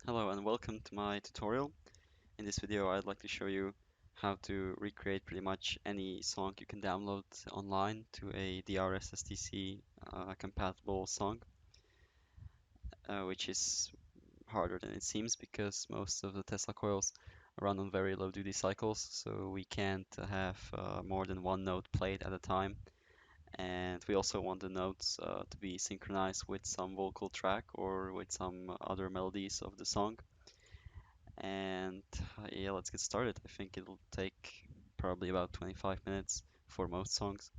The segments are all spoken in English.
Hello and welcome to my tutorial. In this video I'd like to show you how to recreate pretty much any song you can download online to a DRS-STC compatible song, which is harder than it seems because most of the Tesla coils run on very low duty cycles, so we can't have more than one note played at a time. And we also want the notes to be synchronized with some vocal track or with some other melodies of the song. And yeah, let's get started. I think it'll take probably about 25 minutes for most songs.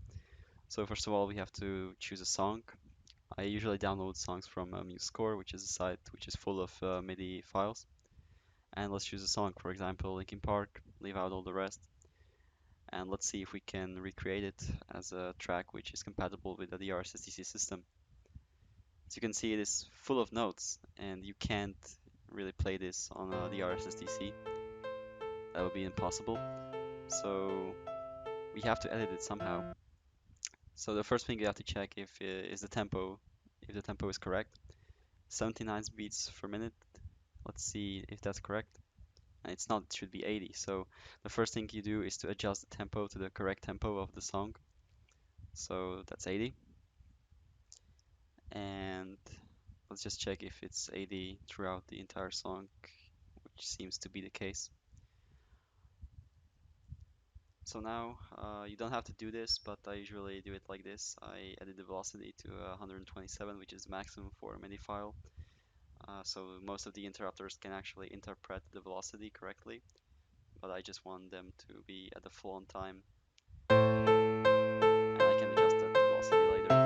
So first of all, we have to choose a song. I usually download songs from MuseScore, which is a site which is full of MIDI files. And let's choose a song, for example, Linkin Park, leave out all the rest. And let's see if we can recreate it as a track which is compatible with the DRS-STC system. As you can see, it is full of notes, and you can't really play this on a DRS-STC. That would be impossible. So we have to edit it somehow. So the first thing you have to check if the tempo is correct. 79 beats per minute. Let's see if that's correct. And it's not, it should be 80. So the first thing you do is to adjust the tempo to the correct tempo of the song. So that's 80. And let's just check if it's 80 throughout the entire song, which seems to be the case. So now you don't have to do this, but I usually do it like this. I edit the velocity to 127, which is maximum for a MIDI file. So most of the interrupters can actually interpret the velocity correctly, but I just want them to be at the full on time. And I can adjust that velocity later.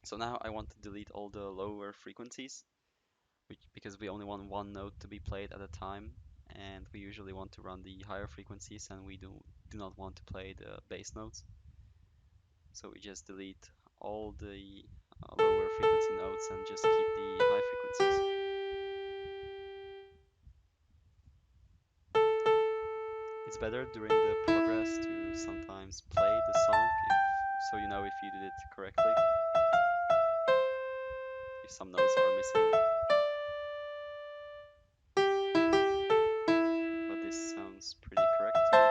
So now I want to delete all the lower frequencies, because we only want one note to be played at a time. And we usually want to run the higher frequencies, and we do not want to play the bass notes. So we just delete all the lower frequency notes and just keep the high frequencies. It's better during the progress to sometimes play the song so you know if you did it correctly, if some notes are missing. But this sounds pretty correct to me.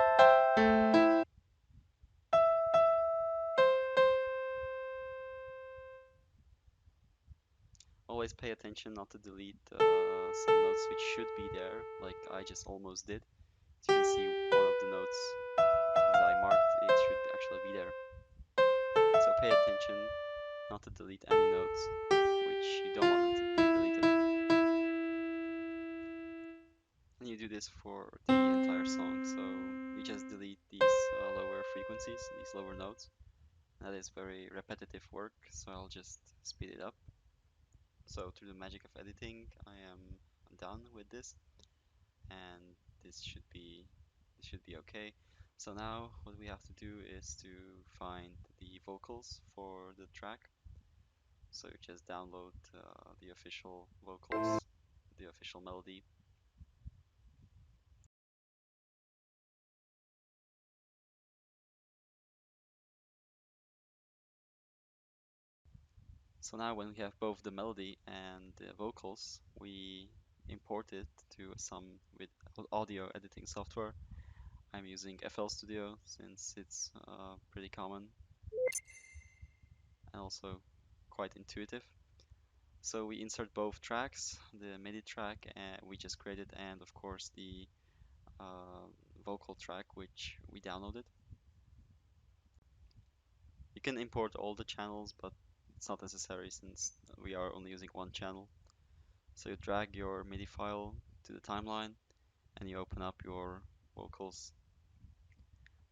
Always pay attention not to delete some notes which should be there, like I just almost did. As you can see, one of the notes that I marked, it should actually be there. So pay attention not to delete any notes which you don't want them to be deleted. And you do this for the entire song, so you just delete these lower frequencies, these lower notes. That is very repetitive work, so I'll just speed it up. So through the magic of editing, I am done with this, and this should be okay. So now what we have to do is to find the vocals for the track. So you just download the official vocals, the official melody. So now when we have both the melody and the vocals, we import it to some with audio editing software. I'm using FL Studio since it's pretty common and also quite intuitive. So we insert both tracks, the MIDI track we just created, and of course the vocal track which we downloaded. You can import all the channels, but it's not necessary since we are only using one channel. So you drag your MIDI file to the timeline and you open up your vocals.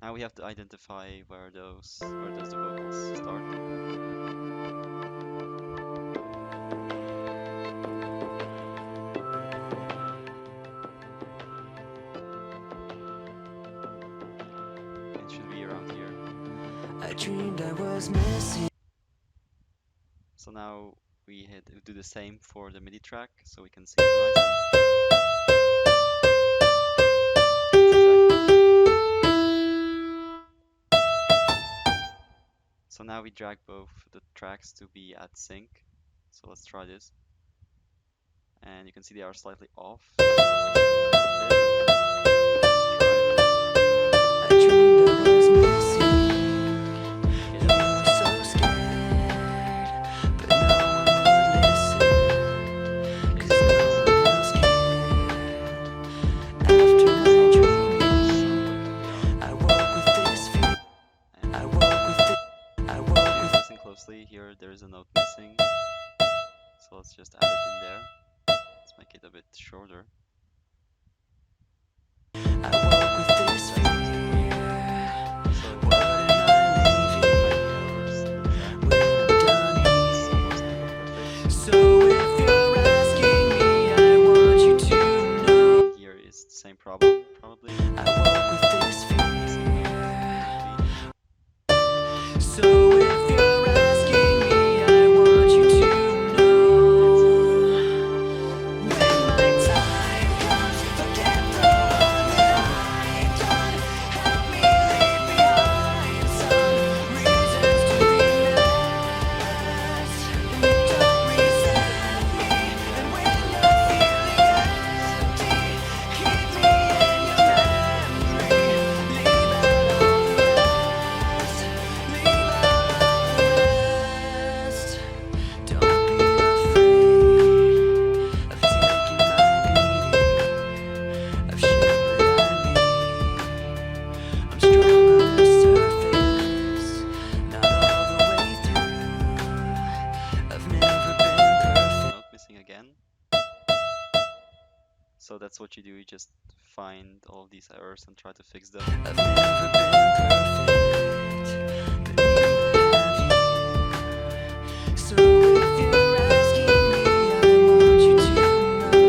Now we have to identify where does the vocals start. It should be around here. I dreamed I was missing. So now we do the same for the MIDI track, so we can synchronize them. So now we drag both the tracks to be at sync. So let's try this. and you can see they are slightly off. I dreamed I was missing. You were so scared, but no one would listen, 'cause no one else cared. After my dreaming, I woke with this feeling. I woke with it. I woke If you with listen closely here, there is a note missing, so let's just add it in there. Let's make it a bit shorter. I woke with this fear. So What am I leaving when I'm done it's here? almost never perfect. So if you're asking me, I want you to know. And here is the same problem, probably. I woke with this Missing note. fear. So if you're asking me, I want you to know. When my time comes, forget the one that I've done. Help me leave behind some reasons to be less. Don't resent me, and when you're feeling empty, keep me in your memory. Leave out all the rest. Leave out all the rest. Don't be afraid of taking my beating, of shit that I mean. I'm strong on the surface, not all the way through. I've never been perfect. Note missing again. So that's what you do, you just find all of these errors and try to fix them. I've never been perfect, but neither have you. So if you're asking me, I want you to know.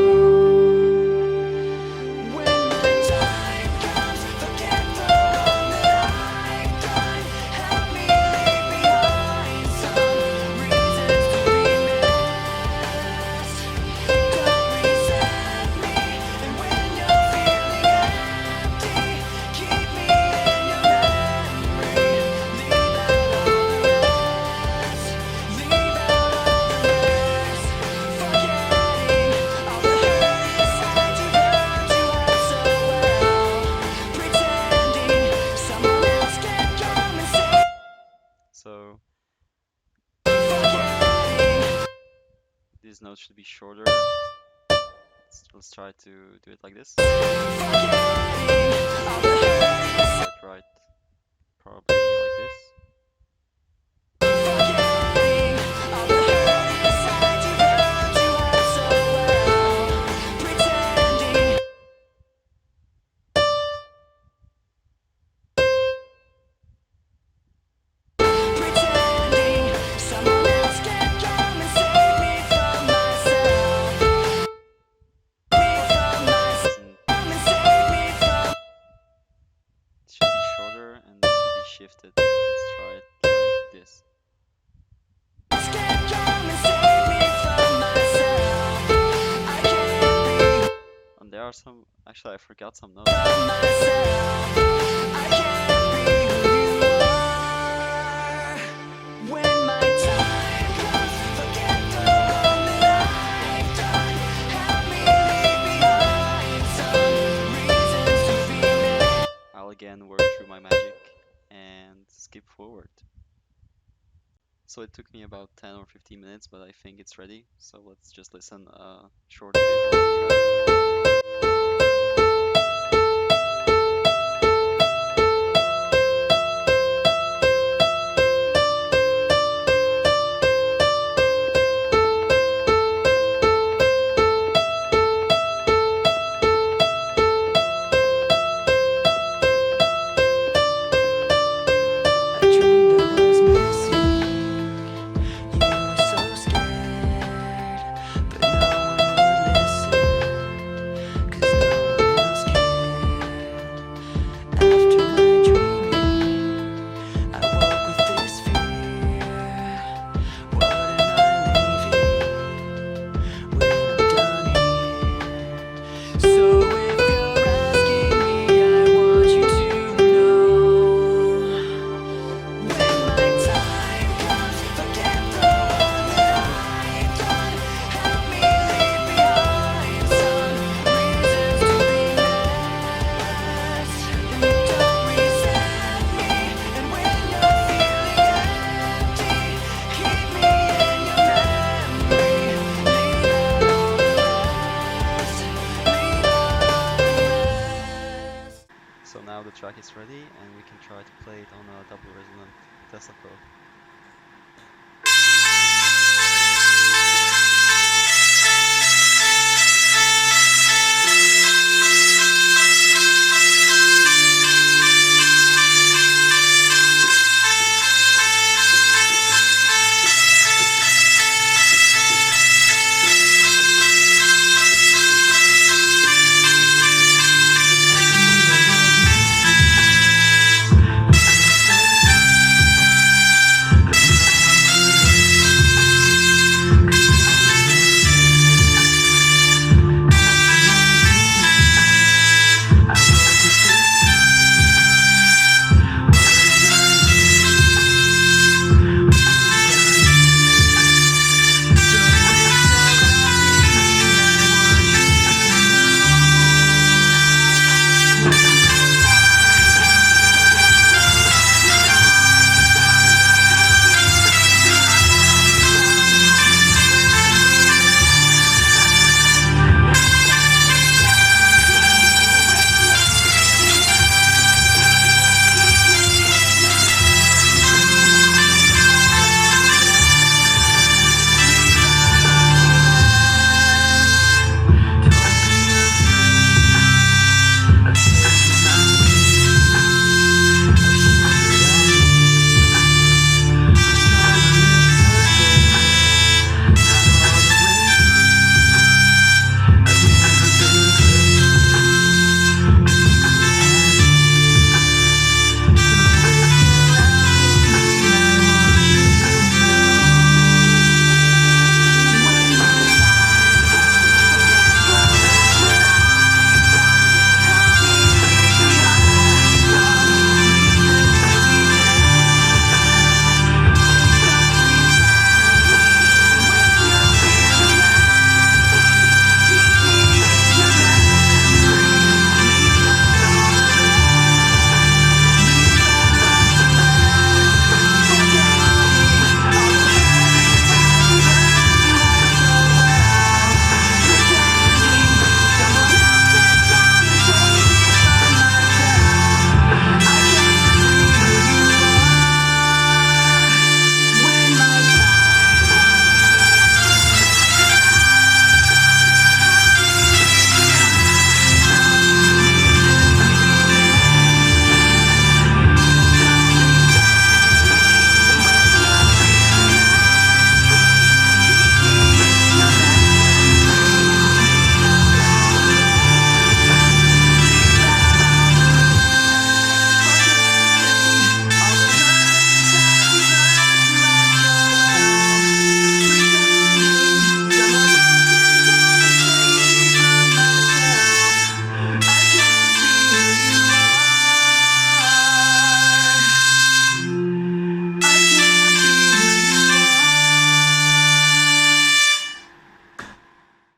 When my time comes, forget the one that I've done. Help me leave behind some reasons to be missed. Don't resent me, and when you're feeling empty, keep me in your memory. Leave out all the rest. Leave out all the rest. Forgetting all the hurt inside you learned you had so well. Pretending someone else can come and save. So Forgetting. these notes should be shorter. Let's try to do it like this. Forgetting all the hurt inside. Right, probably like this. Forgetting all the hurt inside you learned you had so well. Pretending. Pretending someone else can come and save me from myself. Doesn't Come and save me from. It should be shorter and this should be shifted. Let's try it like this. Can come and save me from myself. I can't be And there are some, actually I forgot some notes. from myself. I can't be who you are. When my time comes, forget the one that I've done. Help me leave behind some reasons to be missed. I'll again work through my magic and skip forward. So it took me about 10 or 15 minutes, but I think it's ready. So let's just listen a short bit of the track. I dreamed I was missing. You were so scared, but no one would listen. track is ready and we can try to play it on a double resonant Tesla coil.